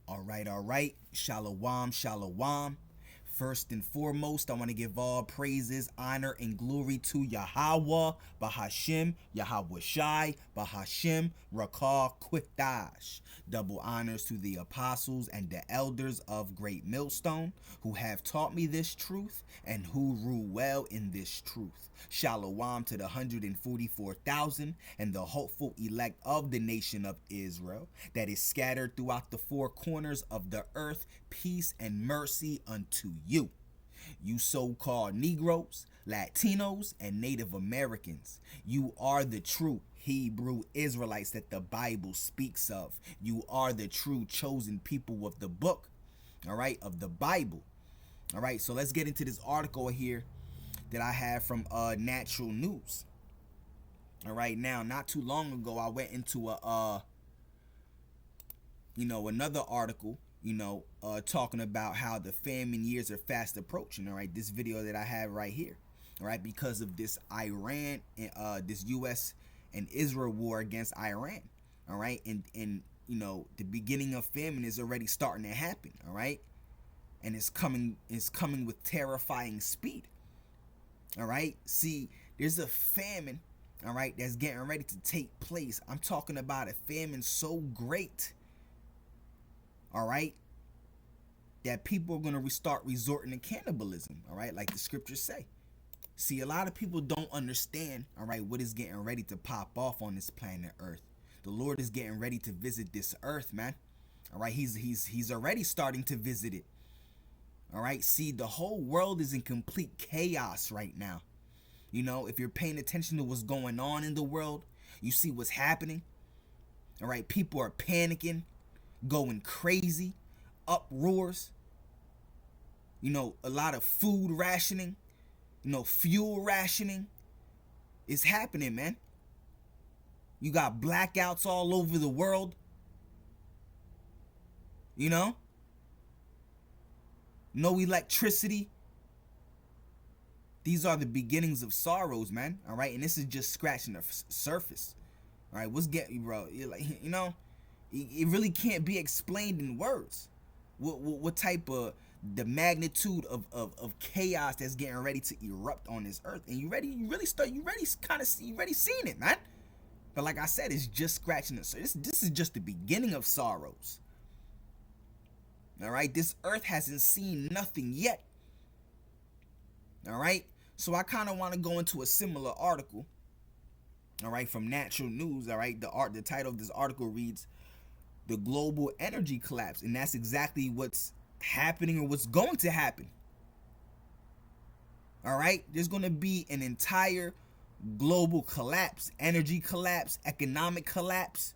All right. Shalom, shalom. First and foremost, I want to give all praises, honor, and glory to Yahweh, Bahashim, Yahweh Shai, Bahashim, Rakah, Quitash. Double honors to the apostles and the elders of Great Millstone, who have taught me this truth and who rule well in this truth. Shalom to the 144,000 and the hopeful elect of the nation of Israel that is scattered throughout the four corners of the earth. Peace and mercy unto you. You so-called Negroes, Latinos, and Native Americans. You are the true Hebrew Israelites that the Bible speaks of. You are the true chosen people of the book, all right, of the Bible. All right, so let's get into this article here that I have from Natural News. All right, now, not too long ago, I went into another article, talking about how the famine years are fast approaching. All right, this video that I have right here. All right, because of this Iran, this U.S. and Israel war against Iran. All right, and the beginning of famine is already starting to happen. All right, and it's coming with terrifying speed. All right, see, there's a famine, all right, that's getting ready to take place. I'm talking about a famine so great, all right, that people are going to start resorting to cannibalism, all right, like the scriptures say. See, a lot of people don't understand, all right, what is getting ready to pop off on this planet Earth. The Lord is getting ready to visit this earth, man. All right, he's already starting to visit it. All right, see, the whole world is in complete chaos right now. If you're paying attention to what's going on in the world, you see what's happening. All right, people are panicking, going crazy, uproars. A lot of food rationing, fuel rationing is happening, man. You got blackouts all over the world. No electricity. These are the beginnings of sorrows, man. All right, and this is just scratching the surface. All right, what's getting, bro? You're like, it really can't be explained in words. What type of the magnitude of chaos that's getting ready to erupt on this earth? And you really seeing it, man. But like I said, it's just scratching the surface. This is just the beginning of sorrows. All right, this earth hasn't seen nothing yet. All right, so I kind of want to go into a similar article, all right, from Natural News. All right, the title of this article reads, "The Global Energy Collapse," and that's exactly what's happening or what's going to happen. All right, there's going to be an entire global collapse, energy collapse, economic collapse.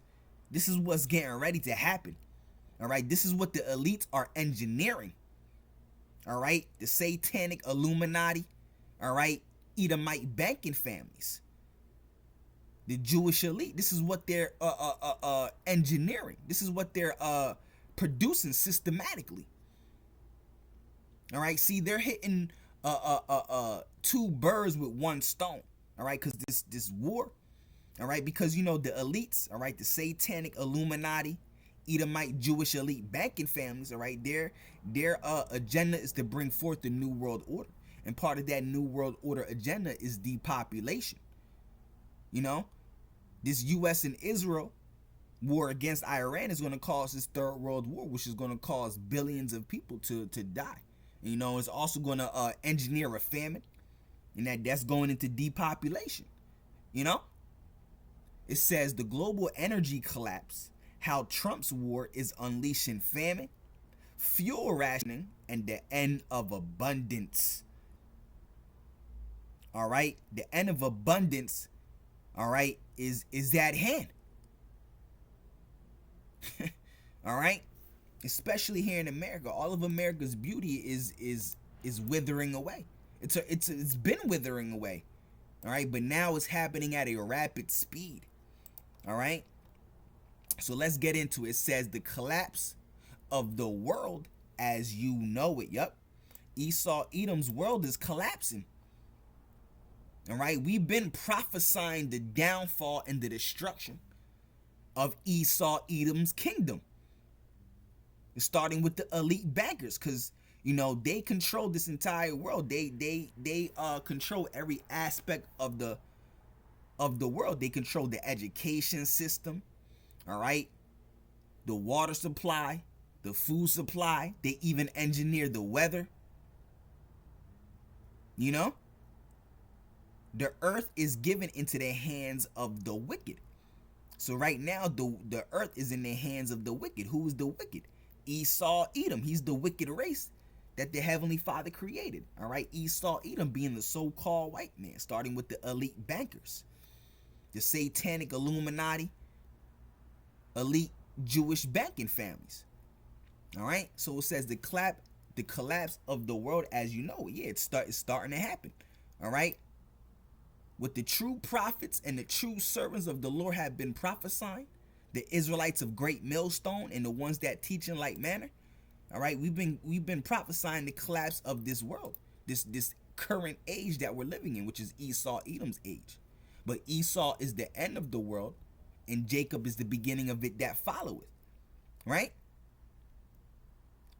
This is what's getting ready to happen. All right, this is what the elites are engineering. All right, the satanic Illuminati, all right, Edomite banking families, the Jewish elite. This is what they're engineering. This is what they're producing systematically. All right, see, they're hitting two birds with one stone. All right, because this war, all right, because the elites, all right, the satanic Illuminati, Edomite Jewish elite banking families, all right, their agenda is to bring forth the New World Order. And part of that New World Order agenda is depopulation. This U.S. and Israel war against Iran is going to cause this third world war, which is going to cause billions of people to die. And, it's also going to engineer a famine, and that's going into depopulation. It says the global energy collapse, how Trump's war is unleashing famine, fuel rationing, and the end of abundance. All right, the end of abundance, all right, is at hand. All right, especially here in America, all of America's beauty is withering away. It's been withering away. All right, but now it's happening at a rapid speed. All right, so let's get into it. It says the collapse of the world as you know it. Yup, Esau Edom's world is collapsing. All right, we've been prophesying the downfall and the destruction of Esau Edom's kingdom. starting with the elite bankers, because they control this entire world. They control every aspect of the world. They control the education system, all right, the water supply, the food supply. They even engineer the weather. The earth is given into the hands of the wicked. So right now, the earth is in the hands of the wicked. Who is the wicked? Esau, Edom. He's the wicked race that the Heavenly Father created. All right, Esau, Edom being the so-called white man, starting with the elite bankers, the satanic Illuminati, elite Jewish banking families. All right, so it says the collapse of the world as you know it. Yeah, it's starting to happen. All right, what the true prophets and the true servants of the Lord have been prophesying, the Israelites of great millstone and the ones that teach in like manner. All right, we've been prophesying the collapse of this world, this current age that we're living in, which is Esau, Edom's age. But Esau is the end of the world, and Jacob is the beginning of it that followeth. Right?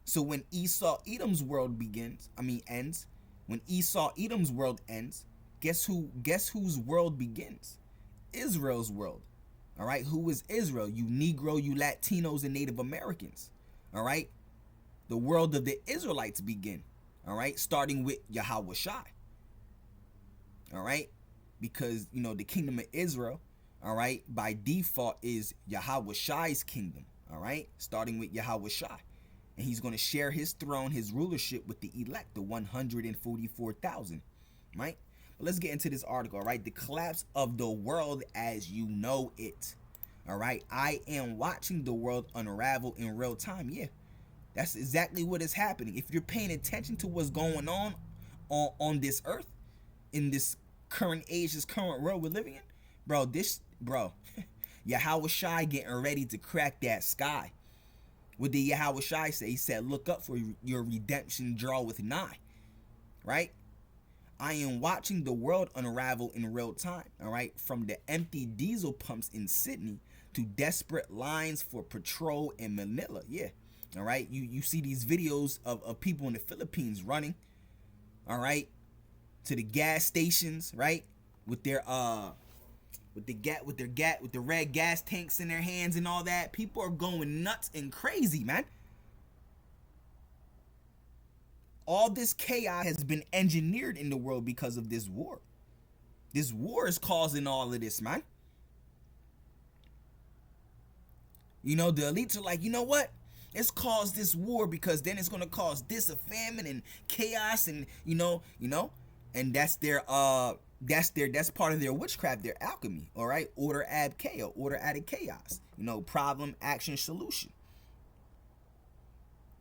So when Esau, Edom's world ends, when Esau, Edom's world ends, guess whose world begins? Israel's world. All right, who is Israel? You Negro, you Latinos, and Native Americans. All right, the world of the Israelites begin. All right, starting with Yahweh Shai. All right, because the kingdom of Israel, all right, by default is Yahweh Shai's kingdom. All right, starting with Yahweh Shai, and he's going to share his throne, his rulership with the elect, the 144,000. Right. Let's get into this article. All right, the collapse of the world as you know it. All right, I am watching the world unravel in real time. Yeah, that's exactly what is happening. If you're paying attention to what's going on this earth, in this current age, this current world we're living in, bro, Yahweh Shai getting ready to crack that sky. What did Yahweh Shai say? He said, "Look up, for your redemption draweth nigh." Right? I am watching the world unravel in real time, all right? From the empty diesel pumps in Sydney to desperate lines for petrol in Manila. Yeah, all right? You see these videos of people in the Philippines running, all right, to the gas stations, right? With their red gas tanks in their hands and all that. People are going nuts and crazy, man. All this chaos has been engineered in the world because of this war. This war is causing all of this, man. The elites are like, you know what? Let's cause this war because then it's going to cause this, a famine and chaos, and and that's part of their witchcraft, their alchemy, all right? Order ad chaos, order added chaos. Problem, action, solution.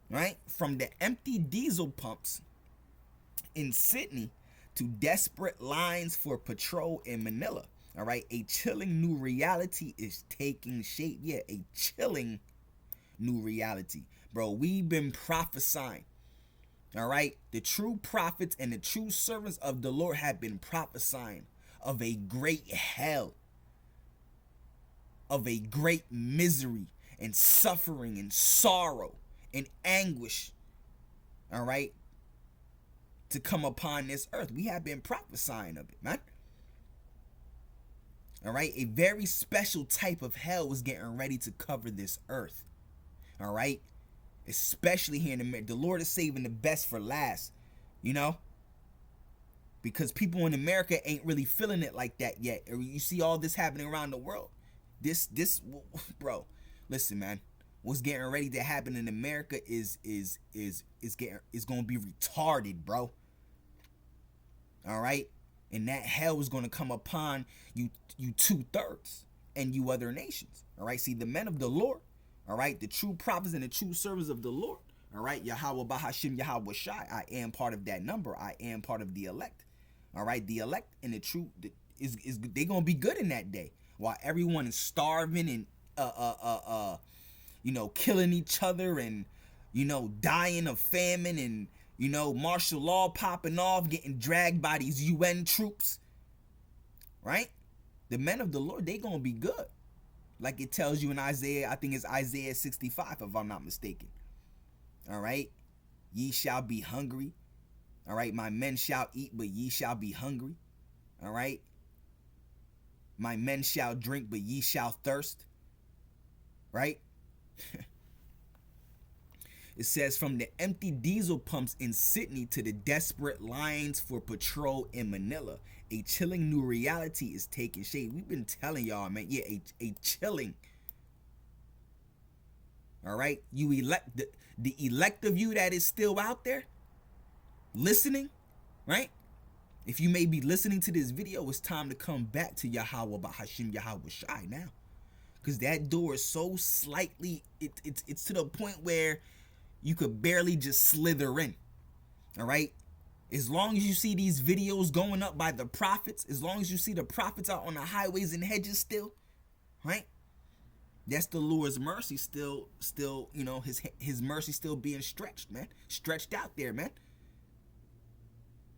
Right? From the empty diesel pumps in Sydney to desperate lines for petrol in Manila. All right, a chilling new reality is taking shape. Yeah, a chilling new reality. Bro, we've been prophesying. All right, the true prophets and the true servants of the Lord have been prophesying of a great hell, of a great misery and suffering and sorrow and anguish, all right, to come upon this earth. We have been prophesying of it, man. All right, a very special type of hell was getting ready to cover this earth. All right, especially here in America. The Lord is saving the best for last, because people in America ain't really feeling it like that yet. You see all this happening around the world. This, bro, listen, man. What's getting ready to happen in America is going to be retarded, bro. All right, and that hell is going to come upon you 2/3 and you other nations. All right, see, the men of the Lord, all right, the true prophets and the true servants of the Lord, all right, Yahweh Bahashim Yahweh Shai, I am part of that number. I am part of the elect. All right, the elect and the true is they gonna be good in that day while everyone is starving and killing each other and, dying of famine and, martial law popping off, getting dragged by these UN troops, right? The men of the Lord, they gonna be good. Like it tells you in Isaiah, I think it's Isaiah 65, if I'm not mistaken. All right. Ye shall be hungry. All right. My men shall eat, but ye shall be hungry. All right. My men shall drink, but ye shall thirst. Right? It says, from the empty diesel pumps in Sydney to the desperate lines for patrol in Manila, a chilling new reality is taking shape. We've been telling y'all, man. Yeah, a chilling. All right? You elect the elect of you that is still out there listening, right? If you may be listening to this video, it's time to come back to Yahweh Bahashim Yahweh Shai now. Because that door is so slightly, it's to the point where you could barely just slither in. All right? As long as you see these videos going up by the prophets, as long as you see the prophets out on the highways and hedges still, right? That's the Lord's mercy still, you know, his mercy still being stretched, man. Stretched out there, man.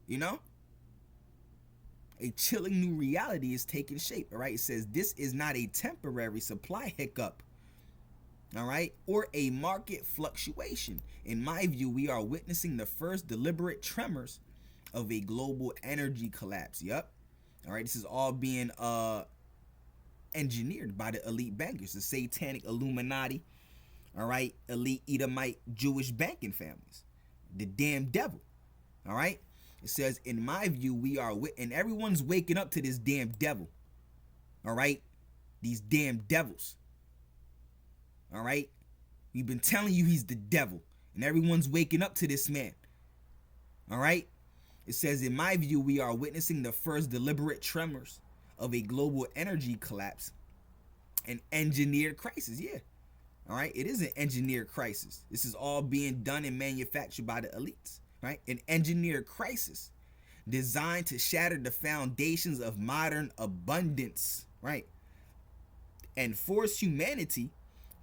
You know? A chilling new reality is taking shape, all right? It says this is not a temporary supply hiccup, all right, or a market fluctuation. In my view, we are witnessing the first deliberate tremors of a global energy collapse. Yep. All right, this is all being engineered by the elite bankers, the satanic Illuminati, all right, elite Edomite Jewish banking families, the damn devil, all right? It says, in my view, we are, and everyone's waking up to this damn devil, all right? These damn devils, all right? We've been telling you he's the devil, and everyone's waking up to this man, all right? It says, in my view, we are witnessing the first deliberate tremors of a global energy collapse, an engineered crisis. Yeah, all right? It is an engineered crisis. This is all being done and manufactured by the elites, right? An engineered crisis designed to shatter the foundations of modern abundance, right? And force humanity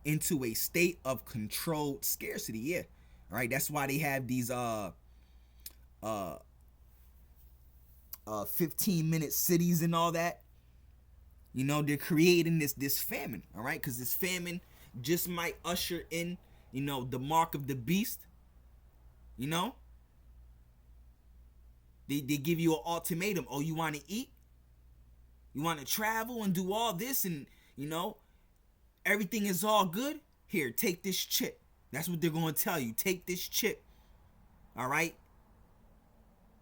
into a state of controlled scarcity. Yeah, all right? That's why they have these 15-minute cities and all that. You know, they're creating this famine, all right? Because this famine just might usher in, you know, the mark of the beast. You know, they give you an ultimatum. Oh, you want to eat? You want to travel and do all this, and you know, everything is all good? Here, take this chip. That's what they're going to tell you. Take this chip, all right?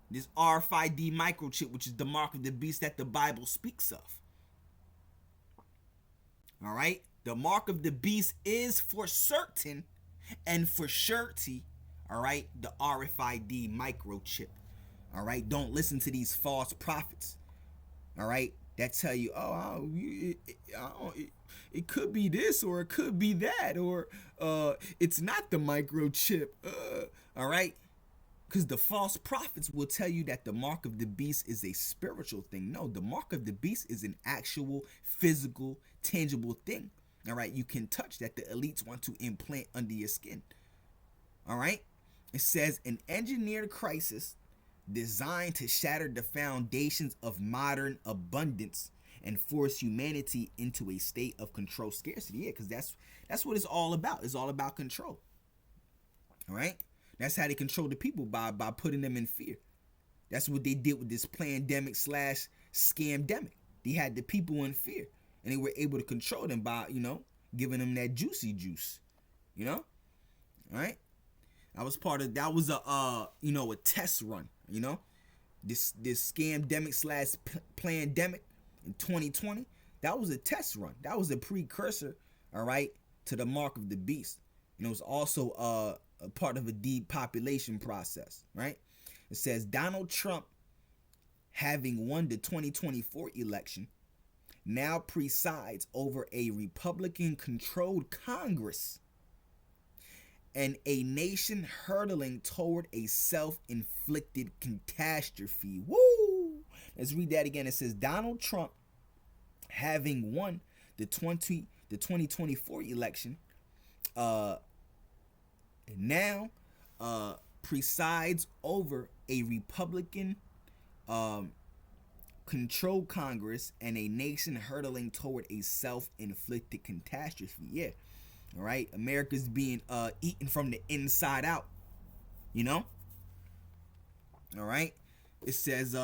This RFID microchip, which is the mark of the beast that the Bible speaks of. All right? The mark of the beast is for certain and for surety, all right, the RFID microchip. All right? Don't listen to these false prophets, all right, that tell you, oh, it could be this or it could be that, or it's not the microchip, all right? Because the false prophets will tell you that the mark of the beast is a spiritual thing. No, the mark of the beast is an actual, physical, tangible thing. All right, you can touch that the elites want to implant under your skin. All right, it says an engineered crisis designed to shatter the foundations of modern abundance and force humanity into a state of controlled scarcity. Yeah, because that's what it's all about. It's all about control. All right. That's how they control the people, by putting them in fear. That's what they did with this pandemic / scamdemic. They had the people in fear, and they were able to control them by, you know, giving them that juicy juice, you know. All right. That was a you know, a test run, you know. This scamdemic / plandemic in 2020, that was a test run. That was a precursor, all right, to the mark of the beast. And it was also a part of a depopulation process, right? It says Donald Trump, having won the 2024 election, now presides over a Republican-controlled Congress and a nation hurtling toward a self-inflicted catastrophe. Woo! Let's read that again. It says Donald Trump, having won the 2024 election, now presides over a Republican controlled Congress and a nation hurtling toward a self-inflicted catastrophe. Yeah. All right, America's being eaten from the inside out. You know. All right. It says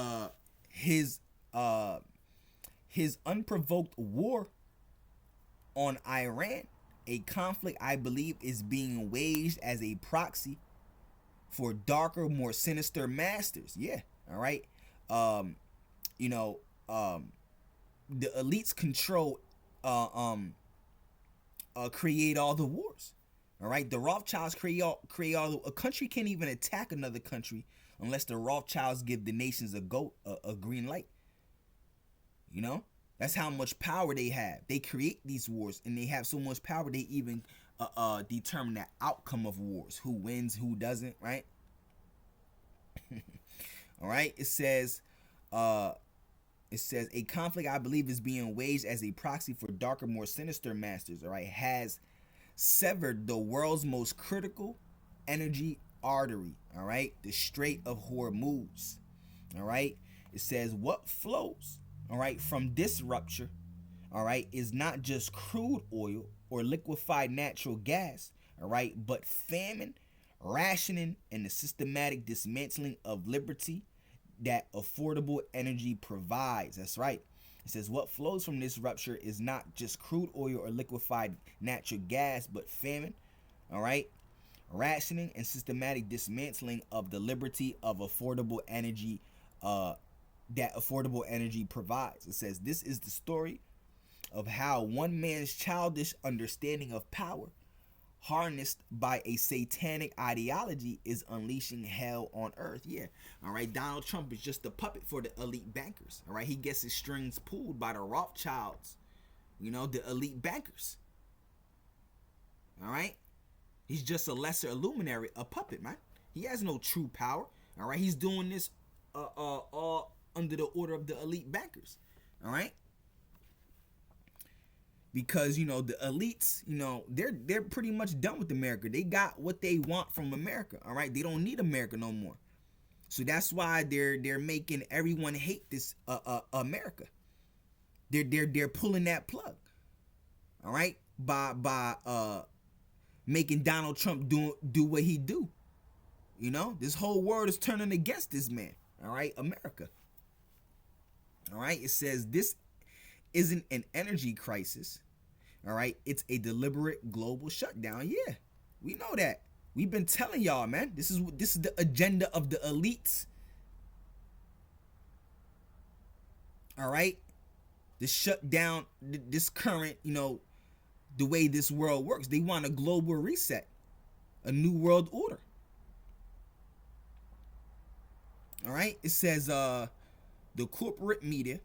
his uh his unprovoked war on Iran, a conflict I believe is being waged as a proxy for darker, more sinister masters. Yeah. All right. Um, you know, the elites control uh um create all the wars. All right, the Rothschilds create all. A country can't even attack another country unless the Rothschilds give the nations a green light. You know, that's how much power they have. They create these wars, and they have so much power they even determine the outcome of wars, who wins, who doesn't. Right. All right. Uh, it says a conflict I believe is being waged as a proxy for darker, more sinister masters. All right, has severed the world's most critical energy artery. All right, the Strait of Hormuz. All right, it says what flows. All right, from this rupture. All right, is not just crude oil or liquefied natural gas. All right, but famine, rationing, and the systematic dismantling of liberty that affordable energy provides. That's right. It says what flows from this rupture is not just crude oil or liquefied natural gas, but famine, all right, rationing, and systematic dismantling of the liberty of affordable energy that affordable energy provides. It says this is the story of how one man's childish understanding of power, harnessed by a satanic ideology, is unleashing hell on earth. Yeah. All right. Donald Trump is just a puppet for the elite bankers. All right. He gets his strings pulled by the Rothschilds, you know, the elite bankers. All right. He's just a lesser luminary, a puppet, man. He has no true power. All right. He's doing this all under the order of the elite bankers. All right. Because you know the elites, you know, they're pretty much done with America. They got what they want from America. All right, they don't need America no more. So that's why they're making everyone hate this America. They're pulling that plug. All right, by making Donald Trump do what he do. You know, this whole world is turning against this man. All right, America. All right, it says this isn't an energy crisis. All right, it's a deliberate global shutdown. Yeah, we know that. We've been telling y'all, man. This is the agenda of the elites. All right, to shut down this current, you know, the way this world works. They want a global reset, a new world order. All right, it says the corporate media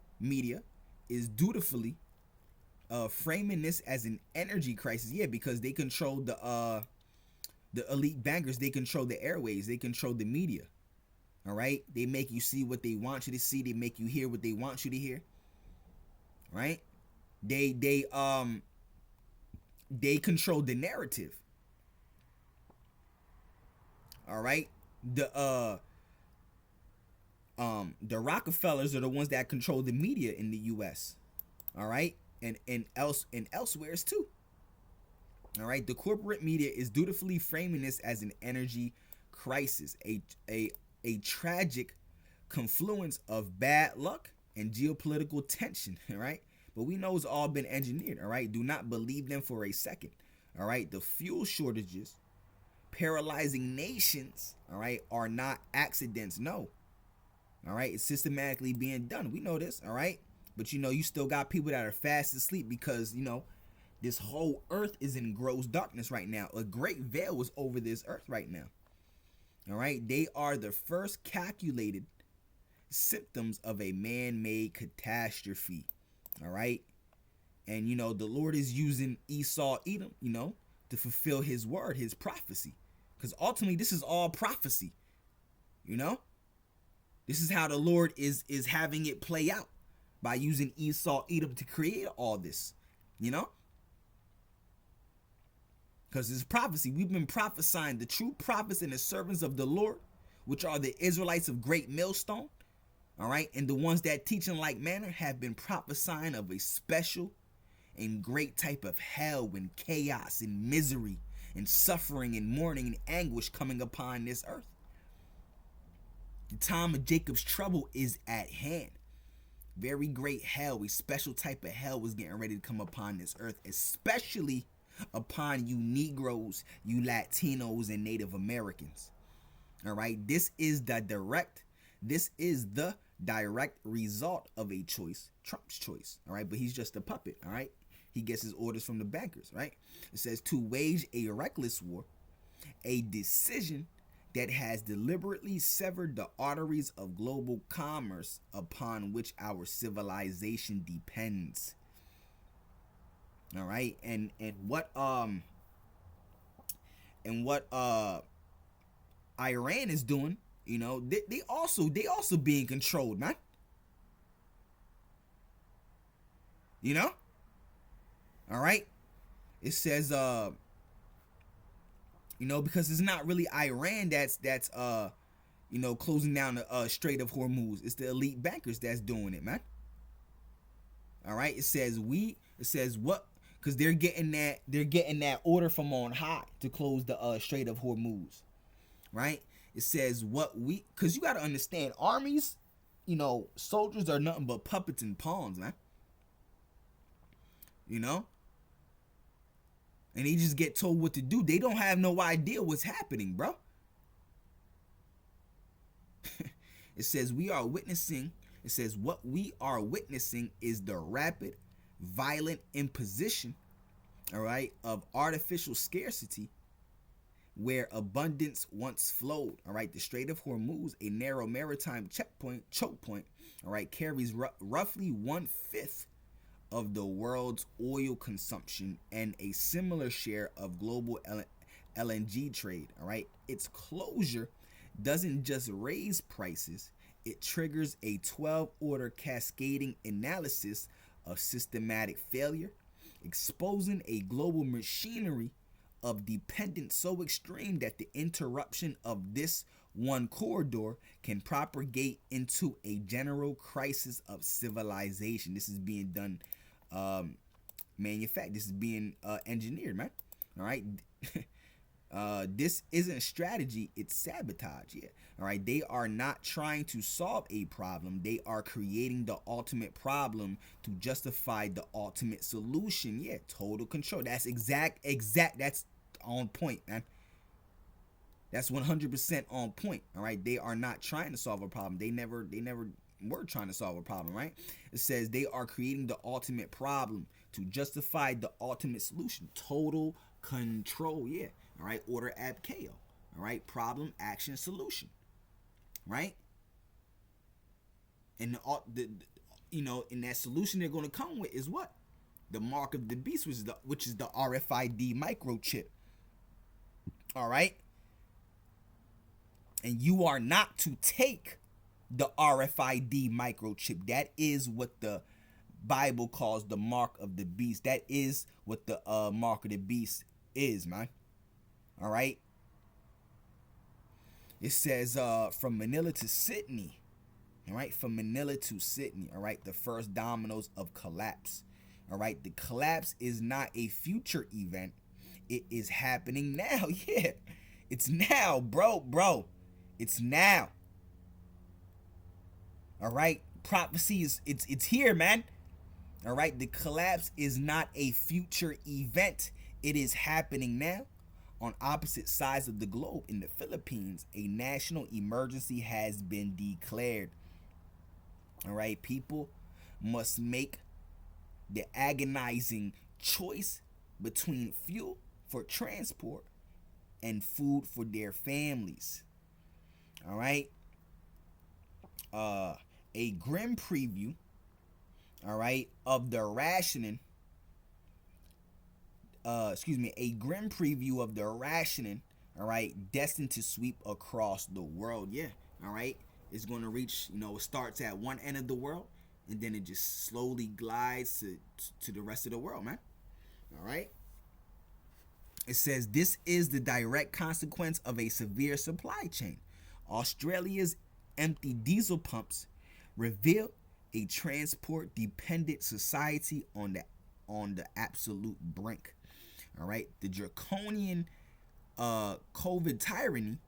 is dutifully framing this as an energy crisis. Yeah, because they control the elite bankers. They control the airways. They control the media. All right, they make you see what they want you to see. They make you hear what they want you to hear. Right? They control the narrative. All right, the Rockefellers are the ones that control the media in the U.S. All right, and elsewhere too. All right, the corporate media is dutifully framing this as an energy crisis, a tragic confluence of bad luck and geopolitical tension. All right, but we know it's all been engineered. All right, do not believe them for a second. All right, the fuel shortages paralyzing nations, all right, are not accidents. No. All right, it's systematically being done. We know this. All right, but you know, you still got people that are fast asleep because you know this whole earth is in gross darkness right now. A great veil is over this earth right now. All right, they are the first calculated symptoms of a man-made catastrophe. All right, and you know the Lord is using Esau, Edom, you know, to fulfill His word, His prophecy, because ultimately this is all prophecy. You know, this is how the Lord is having it play out by using Esau, Edom to create all this. You know, because it's prophecy. We've been prophesying. The true prophets and the servants of the Lord, which are the Israelites of great millstone, all right, and the ones that teach in like manner, have been prophesying of a special and great type of hell and chaos and misery and suffering and mourning and anguish coming upon this earth. The time of Jacob's trouble is at hand. Very great hell, a special type of hell was getting ready to come upon this earth, especially upon you Negroes, you Latinos, and Native Americans. All right, this is the direct result of a choice, Trump's choice. All right, but he's just a puppet. All right, he gets his orders from the bankers. Right, it says to wage a reckless war, a decision that has deliberately severed the arteries of global commerce upon which our civilization depends. All right, and what Iran is doing, you know, they also being controlled, man. You know? All right? It says you know, because it's not really Iran that's you know, closing down the Strait of Hormuz. It's the elite bankers that's doing it, man. All right? It says what? Because they're getting that order from on high to close the Strait of Hormuz. Right? It says because you got to understand, armies, you know, soldiers are nothing but puppets and pawns, man. You know? And they just get told what to do. They don't have no idea what's happening, bro. It says what we are witnessing is the rapid, violent imposition, all right, of artificial scarcity where abundance once flowed. All right, the Strait of Hormuz, a narrow maritime choke point, all right, carries roughly 1/5 of the world's oil consumption and a similar share of global LNG trade. All right, its closure doesn't just raise prices, it triggers a 12-order cascading analysis of systematic failure, exposing a global machinery of dependence so extreme that the interruption of this one corridor can propagate into a general crisis of civilization. This is being done, manufactured. This is being engineered, man. All right. This isn't strategy, it's sabotage. Yeah. All right. They are not trying to solve a problem. They are creating the ultimate problem to justify the ultimate solution. Yeah. Total control. That's exact. That's on point, man. That's 100% on point. All right. They are not trying to solve a problem. They never were trying to solve a problem, right? It says they are creating the ultimate problem to justify the ultimate solution. Total control. Yeah. All right. Order ab chaos. All right. Problem, action, solution. Right. And you know, and that solution they're going to come with is what? The mark of the beast, which is the RFID microchip. All right. And you are not to take the RFID microchip. That is what the Bible calls the mark of the beast. That is what the mark of the beast is, man. All right. It says from Manila to Sydney. All right. From Manila to Sydney. All right. The first dominoes of collapse. All right. The collapse is not a future event. It is happening now. Yeah. It's now, bro. It's now. All right. Prophecy is it's here, man. All right. The collapse is not a future event. It is happening now. On opposite sides of the globe, in the Philippines, a national emergency has been declared. All right. People must make the agonizing choice between fuel for transport and food for their families. All right. A grim preview, all right, of the rationing. A grim preview of the rationing, all right, destined to sweep across the world. Yeah, all right. It's going to reach, you know, it starts at one end of the world and then it just slowly glides to the rest of the world, man. All right. It says this is the direct consequence of a severe supply chain. Australia's empty diesel pumps reveal a transport dependent society on the on the absolute brink. All right, the draconian COVID tyranny,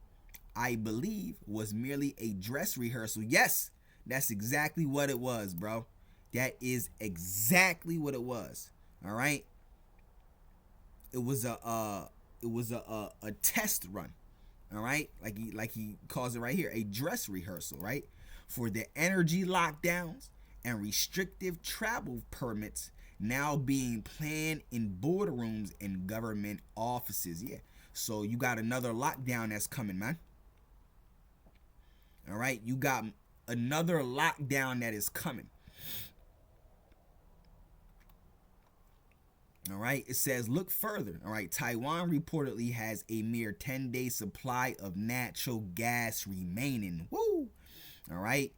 I believe, was merely a dress rehearsal. Yes, that's exactly what it was, bro. That is exactly what it was. All right, it was a test run. All right, like he calls it right here, a dress rehearsal, right, for the energy lockdowns and restrictive travel permits now being planned in boardrooms and government offices. Yeah, so you got another lockdown that's coming, man. All right, you got another lockdown that is coming. All right, it says look further. All right, Taiwan reportedly has a mere 10-day supply of natural gas remaining. Woo! All right,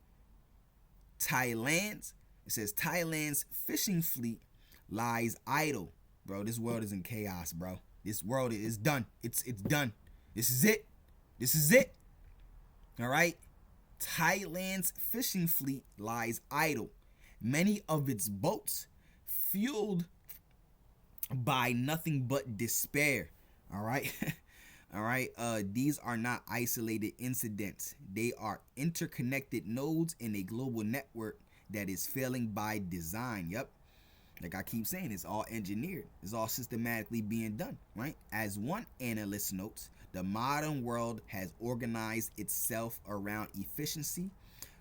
it says Thailand's fishing fleet lies idle. Bro, this world is in chaos, bro. This world is done. It's done. This is it. This is it. All right, Thailand's fishing fleet lies idle. Many of its boats fueled by nothing but despair. All right. All right. These are not isolated incidents. They are interconnected nodes in a global network that is failing by design. Yep. Like I keep saying, it's all engineered. It's all systematically being done, right? As one analyst notes, the modern world has organized itself around efficiency,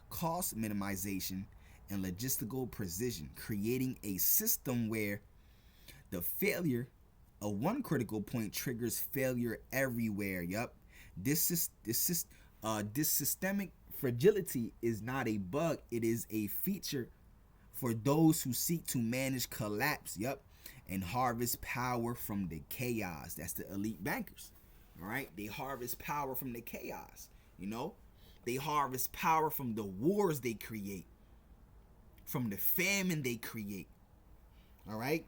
cost minimization, and logistical precision, creating a system where the failure of one critical point triggers failure everywhere. Yup. This systemic fragility is not a bug. It is a feature for those who seek to manage collapse. Yup. And harvest power from the chaos. That's the elite bankers. All right. They harvest power from the chaos. You know, they harvest power from the wars they create, from the famine they create. All right.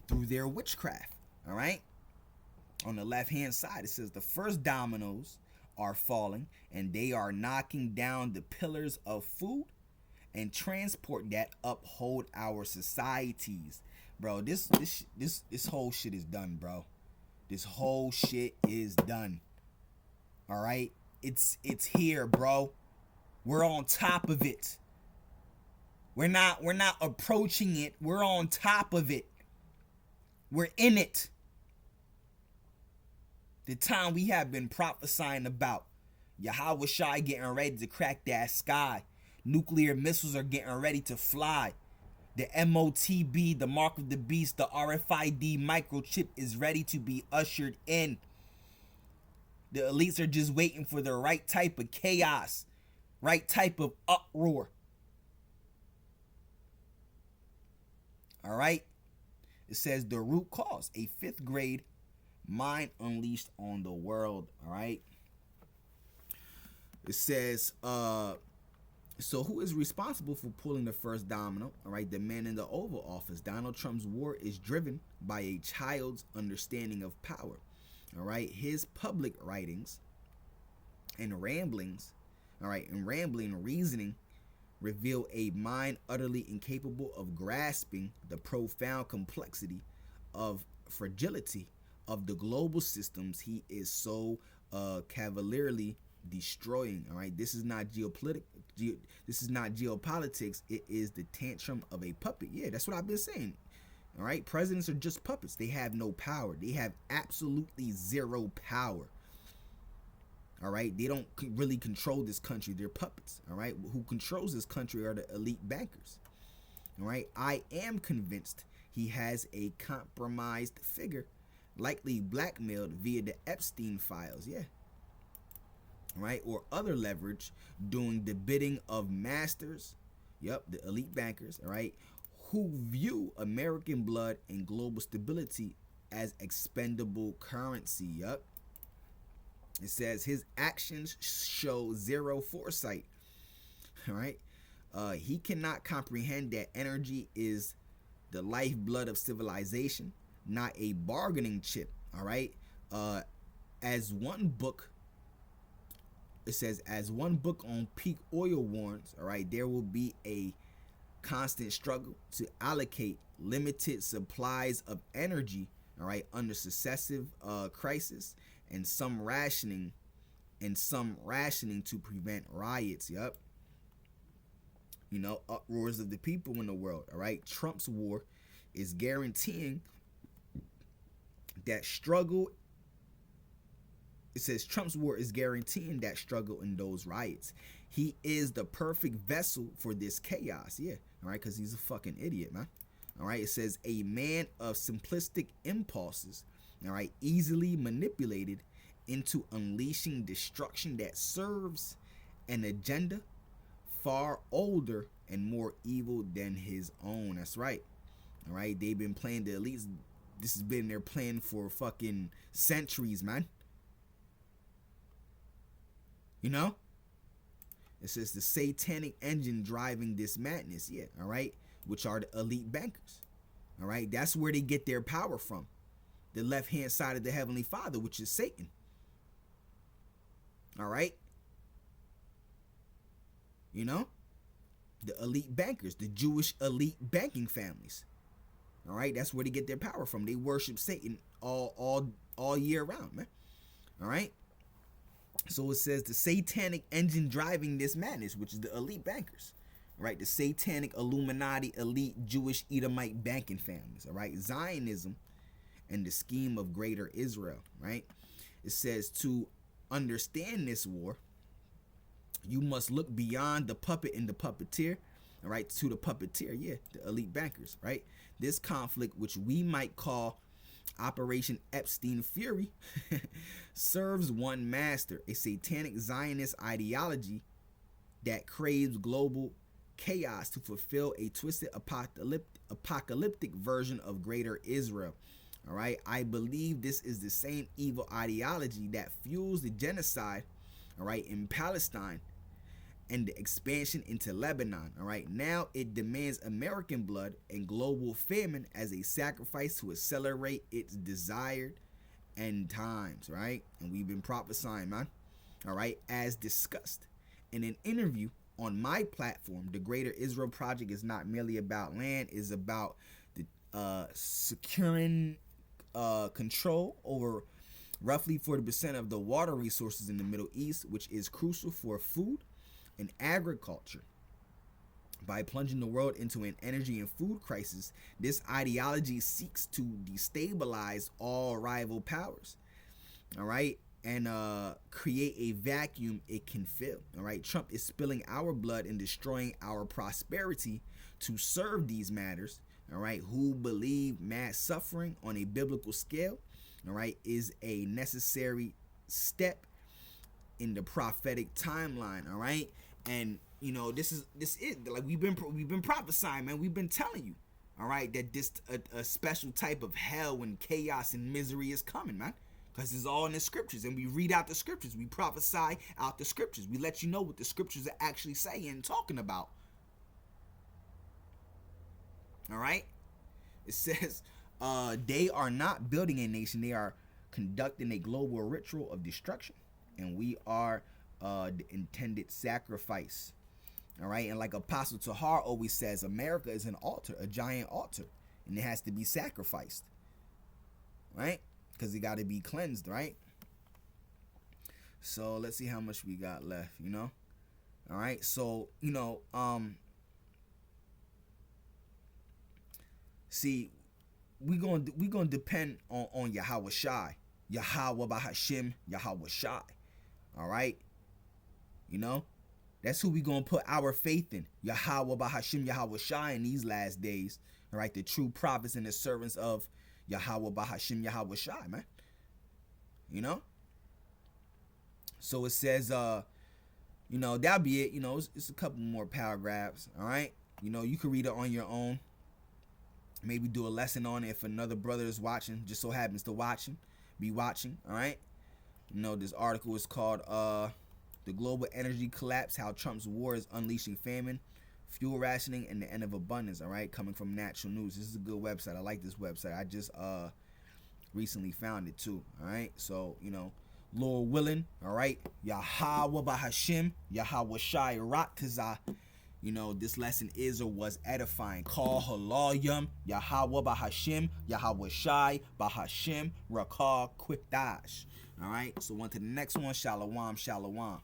Through their witchcraft. All right. On the left hand side, it says the first dominoes are falling and they are knocking down the pillars of food and transport that uphold our societies. Bro, this whole shit is done, bro. This whole shit is done. All right. It's here, bro. We're on top of it. We're not approaching it. We're on top of it. We're in it. The time we have been prophesying about. Yahweh Shai getting ready to crack that sky. Nuclear missiles are getting ready to fly. The MOTB, the mark of the beast, the RFID microchip is ready to be ushered in. The elites are just waiting for the right type of chaos, right type of uproar. All right. It says the root cause, a 5th grade mind unleashed on the world. All right. It says, so who is responsible for pulling the first domino? All right. The man in the Oval Office. Donald Trump's war is driven by a child's understanding of power. All right. His public writings and ramblings, all right, and rambling reasoning reveal a mind utterly incapable of grasping the profound complexity of fragility of the global systems he is so cavalierly destroying. All right, this is not this is not geopolitics. It is the tantrum of a puppet. Yeah, that's what I've been saying. All right, presidents are just puppets. They have no power. They have absolutely zero power. All right, they don't really control this country. They're puppets. All right, who controls this country are the elite bankers. All right, I am convinced he has a compromised figure, likely blackmailed via the Epstein files. Yeah. All right, or other leverage doing the bidding of masters. Yep, the elite bankers. All right, who view American blood and global stability as expendable currency. Yep. It says his actions show zero foresight. All right. He cannot comprehend that energy is the lifeblood of civilization, not a bargaining chip. All right. As one book, it says, as one book on peak oil warns, all right, there will be a constant struggle to allocate limited supplies of energy, all right, under successive crisis, and some rationing to prevent riots. Yep. Uproars of the people in the world. All right. Trump's war is guaranteeing that struggle. It says Trump's war is guaranteeing that struggle in those riots. He is the perfect vessel for this chaos. Yeah. All right. Because he's a fucking idiot, man. All right. It says a man of simplistic impulses. All right. Easily manipulated into unleashing destruction that serves an agenda far older and more evil than his own. That's right. All right. They've been playing the elites. This has been their plan for fucking centuries, man. It says the satanic engine driving this madness. Yeah. All right. Which are the elite bankers. All right. That's where they get their power from. The left hand side of the Heavenly Father, which is Satan. All right. The elite bankers, the Jewish elite banking families. All right, that's where they get their power from. They worship Satan all year round, man. All right. So it says the satanic engine driving this madness, which is the elite bankers. All right, the satanic Illuminati elite Jewish Edomite banking families. All right, Zionism and the scheme of greater Israel. Right. It says to understand this war, you must look beyond the puppet and the puppeteer, all right, to the puppeteer, yeah, the elite bankers, right? This conflict, which we might call Operation Epstein Fury, serves one master, a satanic Zionist ideology that craves global chaos to fulfill a twisted apocalyptic version of greater Israel. All right, I believe this is the same evil ideology that fuels the genocide, all right, in Palestine and the expansion into Lebanon. All right, now it demands American blood and global famine as a sacrifice to accelerate its desired end times. Right, and we've been prophesying, man. All right, as discussed in an interview on my platform, the Greater Israel Project is not merely about land; it's about the securing control over roughly 40% of the water resources in the Middle East, which is crucial for food and agriculture. By plunging the world into an energy and food crisis, this ideology seeks to destabilize all rival powers, all right, and create a vacuum it can fill. All right, Trump is spilling our blood and destroying our prosperity to serve these matters. All right, who believe mass suffering on a biblical scale, all right, is a necessary step in the prophetic timeline. All right, and this is like we've been prophesying, man. We've been telling you, all right, that this a special type of hell and chaos and misery is coming, man, because it's all in the scriptures, and we read out the scriptures, we prophesy out the scriptures, we let you know what the scriptures are actually saying and talking about. All right, it says they are not building a nation, they are conducting a global ritual of destruction, and we are the intended sacrifice. All right, and like Apostle Tahar always says, America is an altar, a giant altar, and it has to be sacrificed, right? Because it got to be cleansed, right? So let's see how much we got left. All right, so see, we gonna depend on Yahweh Shai, Yahweh Bahashim, Yahweh Shai. All right, that's who we gonna put our faith in, Yahweh Bahashim, Yahweh Shai, in these last days. All right, the true prophets and the servants of Yahweh Bahashim, Yahweh Shai, man. So it says, that'll be it. It's a couple more paragraphs. All right, you can read it on your own. Maybe do a lesson on it if another brother is watching, just so happens to be watching. All right, this article is called The Global Energy Collapse, How Trump's War is Unleashing Famine, Fuel Rationing, and the End of Abundance. All right, coming from Natural News. This is a good website. I like this website. I just recently found it too. All right, so Lord willing, all right, Yahweh Bahashim, Yahweh Shai Rat Kazah, You know, this lesson is or was edifying. Call halayim, Yahweh Bahashim, Yahweh Shai, Bahashim, Rakah Quitash. All right, so on to the next one. Shalom, shalom.